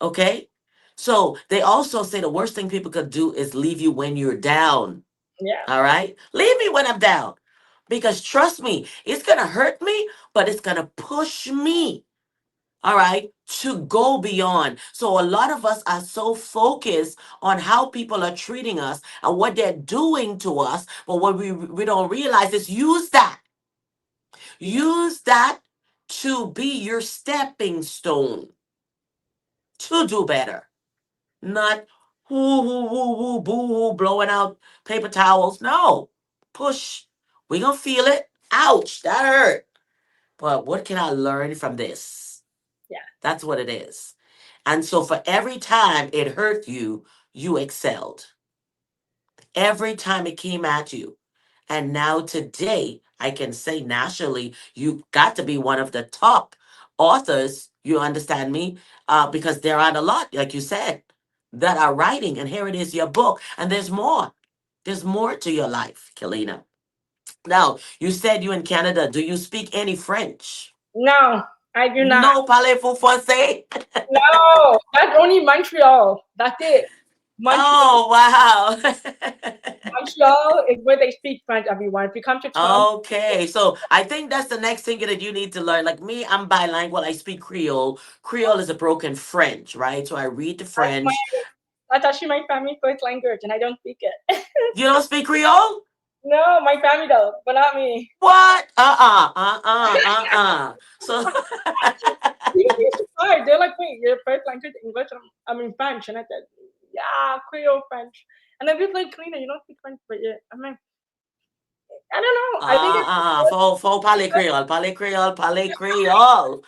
Okay? So they also say the worst thing people could do is leave you when you're down. Yeah, All right? Leave me when I'm down. Because trust me, it's going to hurt me, but it's going to push me, all right, to go beyond. So a lot of us are so focused on how people are treating us and what they're doing to us. But what we don't realize is use that. Use that to be your stepping stone to do better. Not whoo, whoo, woo, woo, boo, woo, blowing out paper towels. No, push. We gonna feel it. Ouch, that hurt. But what can I learn from this? yeah, That's what it is. And so for every time it hurt you, you excelled. Every time it came at you. And now today, I can say nationally, you got to be one of the top authors, you understand me? Because there aren't a lot, like you said, that are writing. And here it is, your book. And there's more. There's more to your life, Kalina. Now, you said you in Canada. Do you speak any French? no, I do not. No, parlez-vous français? No, that's only Montreal. That's it. Montreal. Oh, wow. Montreal is where they speak French, everyone. If you come to Toronto, Okay, so I think that's the next thing that you need to learn. Like me, I'm bilingual. I speak Creole. Creole is a broken French, right? So I read the that's French. that's actually my family first language, and I don't speak it. You don't speak Creole? No, my family does, but not me. What? So, Even be surprised. They're like, wait, your first language is English? I'm in French. And I said, yeah, Creole French. And then people like, Kalina, you don't speak French, but yeah. I'm like, I don't know. I think it's faut parler Creole, parler Creole, parler Creole.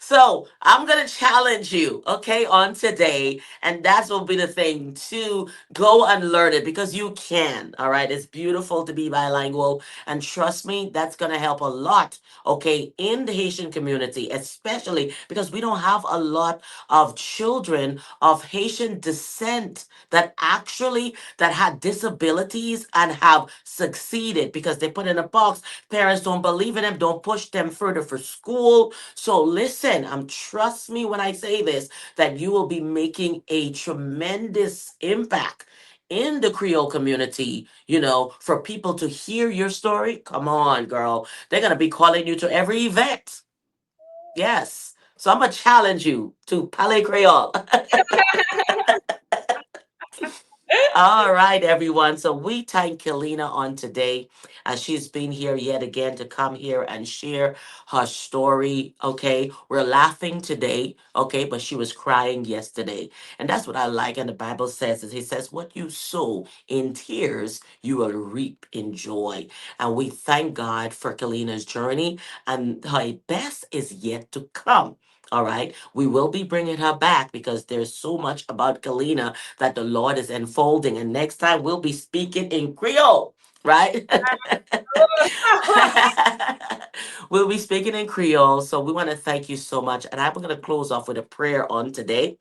So I'm gonna challenge you, okay, on today, and that's will be the thing to go and learn it because you can. All right, it's beautiful to be bilingual, and trust me, that's gonna help a lot, okay, in the Haitian community, especially because we don't have a lot of children of Haitian descent that had disabilities and have succeeded because they put in a box. Parents don't believe in them, don't push them further for school. So listen, trust me when I say this, that you will be making a tremendous impact in the Creole community, for people to hear your story. Come on, girl. They're going to be calling you to every event. Yes. So I'm going to challenge you to parler Creole. All right, everyone. So we thank Kalina on today as she's been here yet again to come here and share her story. Okay. We're laughing today. Okay. But she was crying yesterday. And that's what I like. And the Bible says, is he says, what you sow in tears, you will reap in joy. And we thank God for Kalina's journey, and her best is yet to come. All right. We will be bringing her back because there's so much about Kalina that the Lord is unfolding. And next time we'll be speaking in Creole, right? We'll be speaking in Creole. So we want to thank you so much. And I'm going to close off with a prayer on today.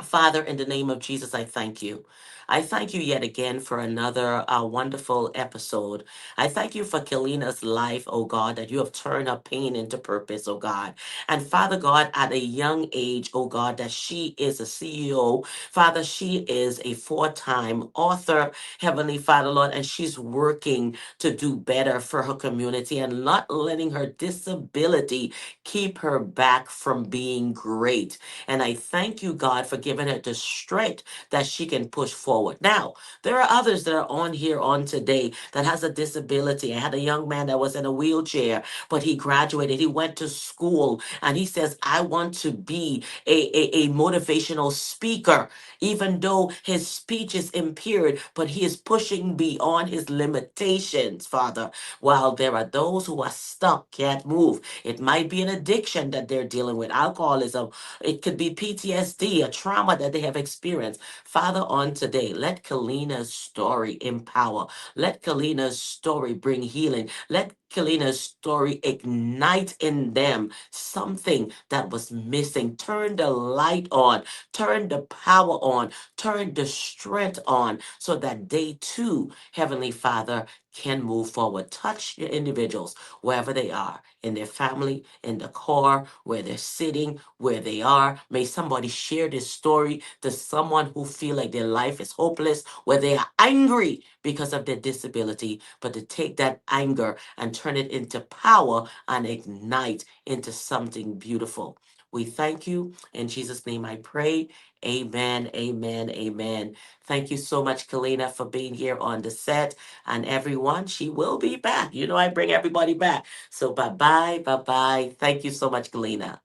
Father, in the name of Jesus, I thank you. I thank you yet again for another wonderful episode. I thank you for Kalina's life, oh God, that you have turned her pain into purpose, oh God. And Father God, at a young age, oh God, that she is a CEO. Father, she is a four-time author, Heavenly Father, Lord, and she's working to do better for her community and not letting her disability keep her back from being great. And I thank you, God, for giving her the strength that she can push forward. Now, there are others that are on here on today that has a disability. I had a young man that was in a wheelchair, but he graduated. He went to school and he says, I want to be a motivational speaker, even though his speech is impaired, but he is pushing beyond his limitations, Father. While there are those who are stuck, can't move. It might be an addiction that they're dealing with, alcoholism. It could be PTSD, a trauma that they have experienced. Father, on today, let Kellina's story empower. Let Kellina's story bring healing. Let Kellina's story ignite in them something that was missing. Turn the light on, turn the power on, turn the strength on so that they too, Heavenly Father, can move forward. Touch your individuals wherever they are, in their family, in the car, where they're sitting, where they are. May somebody share this story to someone who feel like their life is hopeless, where they are angry because of their disability, but to take that anger and turn it into power and ignite into something beautiful. We thank you. In Jesus' name I pray. Amen, amen, amen. Thank you so much, Kellina, for being here on the set. And everyone, she will be back. You know, I bring everybody back. So bye bye, bye bye. Thank you so much, Kellina.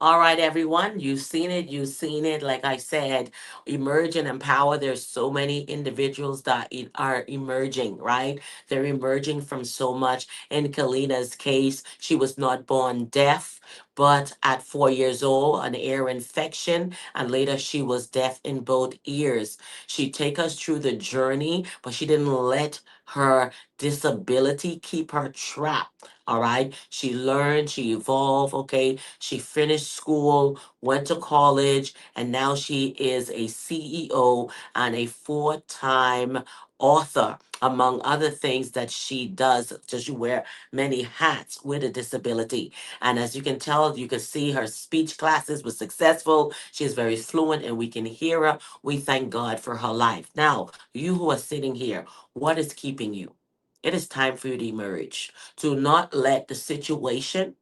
All right, everyone, you've seen it. You've seen it. Like I said, emerge and empower. There's so many individuals that are emerging, right? They're emerging from so much. In Kalina's case, she was not born deaf, but at 4 years old, an ear infection, and later she was deaf in both ears. She take us through the journey, but she didn't let her disability keep her trapped. All right. She learned, she evolved. Okay. She finished school, went to college, and now she is a CEO and a four-time author, among other things that she does. So she wear many hats with a disability. And as you can tell, you can see her speech classes were successful. She's very fluent and we can hear her. We thank God for her life. Now, you who are sitting here, what is keeping you? It is time for you to emerge. To not let the situation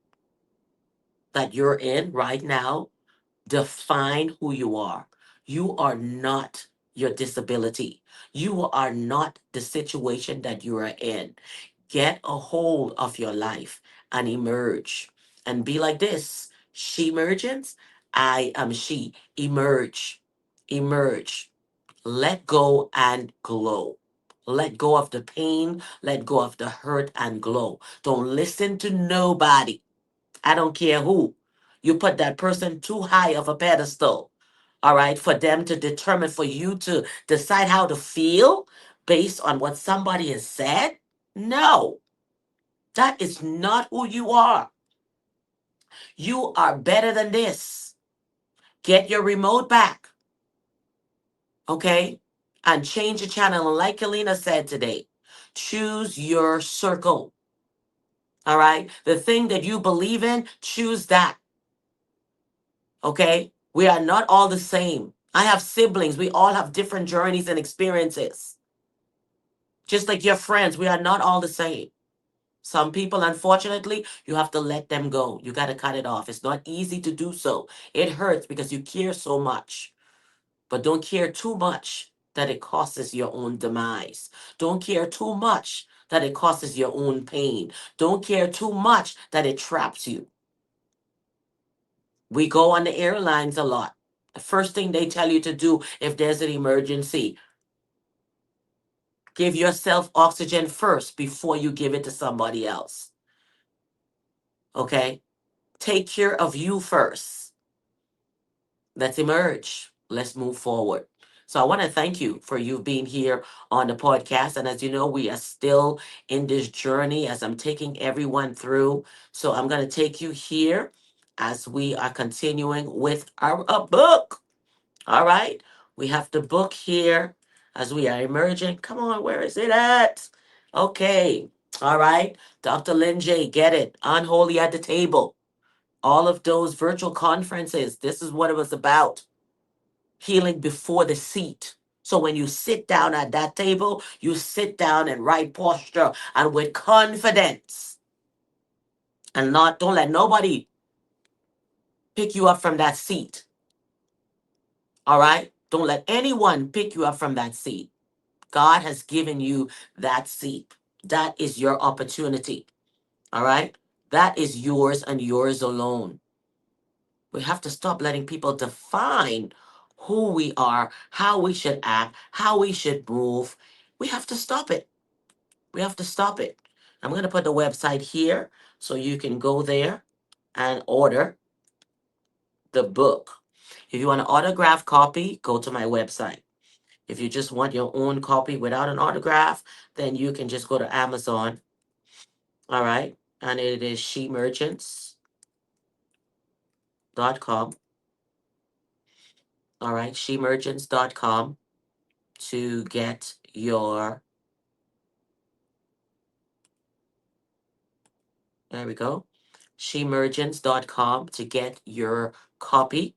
that you're in right now define who you are. You are not your disability. You are not the situation that you are in. Get a hold of your life and emerge and be like this. She emergence. I am she. Emerge. Emerge. Let go and glow. Let go of the pain. Let go of the hurt and glow. Don't listen to nobody. I don't care who. You put that person too high of a pedestal, all right, for them to determine, for you to decide how to feel based on what somebody has said. No, that is not who you are. You are better than this. Get your remote back, okay? And change the channel. And like Kellina said today, choose your circle, all right? The thing that you believe in, choose that. Okay? We are not all the same. I have siblings. We all have different journeys and experiences. Just like your friends, we are not all the same. Some people, unfortunately, you have to let them go. You got to cut it off. It's not easy to do so. It hurts because you care so much. But don't care too much that it causes your own demise. Don't care too much that it causes your own pain. Don't care too much that it traps you. We go on the airlines a lot. The first thing they tell you to do if there's an emergency, give yourself oxygen first before you give it to somebody else. Okay? Take care of you first. Let's emerge. Let's move forward. So I want to thank you for you being here on the podcast. And as you know, we are still in this journey as I'm taking everyone through. So I'm going to take you here as we are continuing with our book. All right. We have the book here as we are emerging. Come on, where is it at? Okay. All right. Dr. LinJ, get it. Unholy at the table. All of those virtual conferences, this is what it was about. Healing before the seat. So when you sit down at that table, you sit down in right posture and with confidence. And not don't let nobody pick you up from that seat. All right? Don't let anyone pick you up from that seat. God has given you that seat. That is your opportunity. All right? That is yours and yours alone. We have to stop letting people define who we are, how we should act, how we should move. We have to stop it. We have to stop it. I'm going to put the website here so you can go there and order the book. If you want an autographed copy, go to my website. If you just want your own copy without an autograph, then you can just go to Amazon. All right. And it is shemerchants.com. All right. Shemerchants.com to get your, there we go. Shemerchants.com to get your copy.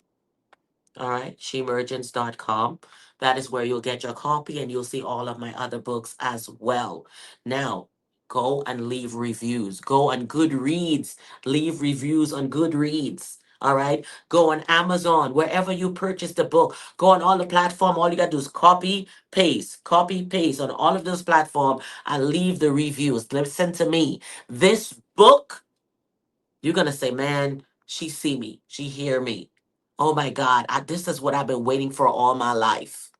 All right, shemergence.com. That is where you'll get your copy and you'll see all of my other books as well. Now, go and leave reviews. Go on Goodreads, leave reviews on Goodreads. All right, go on Amazon, wherever you purchase the book. Go on all the platform. All you got to do is copy, paste on all of those platforms and leave the reviews. Listen to me. This book, you're going to say, man, she see me. She hear me. Oh my God, this is what I've been waiting for all my life.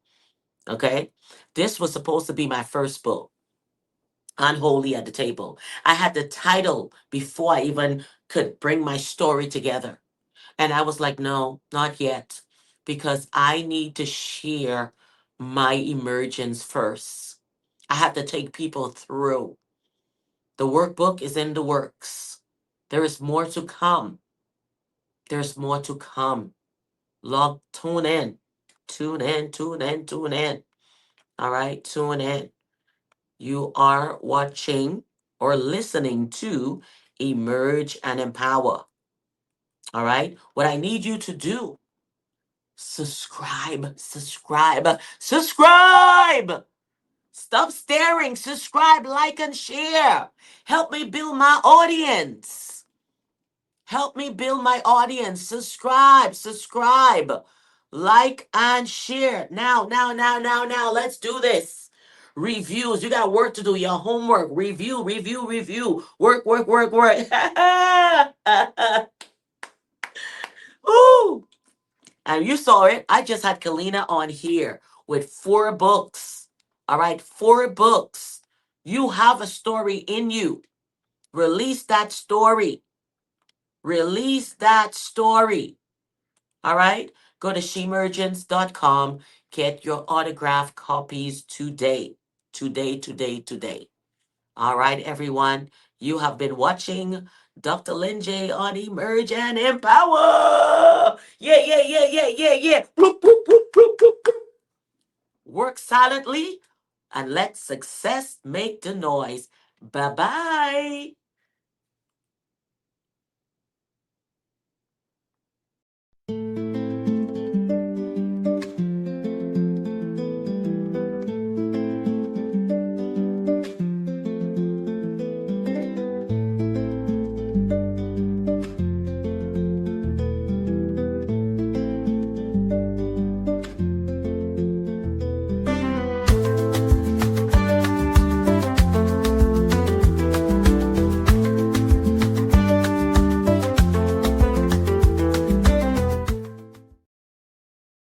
Okay? This was supposed to be my first book, Unholy at the Table. I had the title before I even could bring my story together. And I was like, no, not yet. Because I need to share my emergence first. I have to take people through. The workbook is in the works. There is more to come. There's more to come. Tune in. Tune in, tune in, tune in. All right, tune in. You are watching or listening to Emerge and Empower. All right, what I need you to do, subscribe. Stop staring, subscribe, like, and share. Help me build my audience. Help me build my audience. Subscribe, like, and share. Now. Let's do this. Reviews. You got work to do. Your homework. Review. Work. Ooh. And you saw it. I just had Kellina on here with 4 books. All right, 4 books. You have a story in you. Release that story. Release that story. All right? Go to shemergence.com. Get your autographed copies today. Today. All right, everyone. You have been watching Dr. LinJ on Emerge and Empower. Yeah. Bloop. Work silently and let success make the noise. Bye-bye.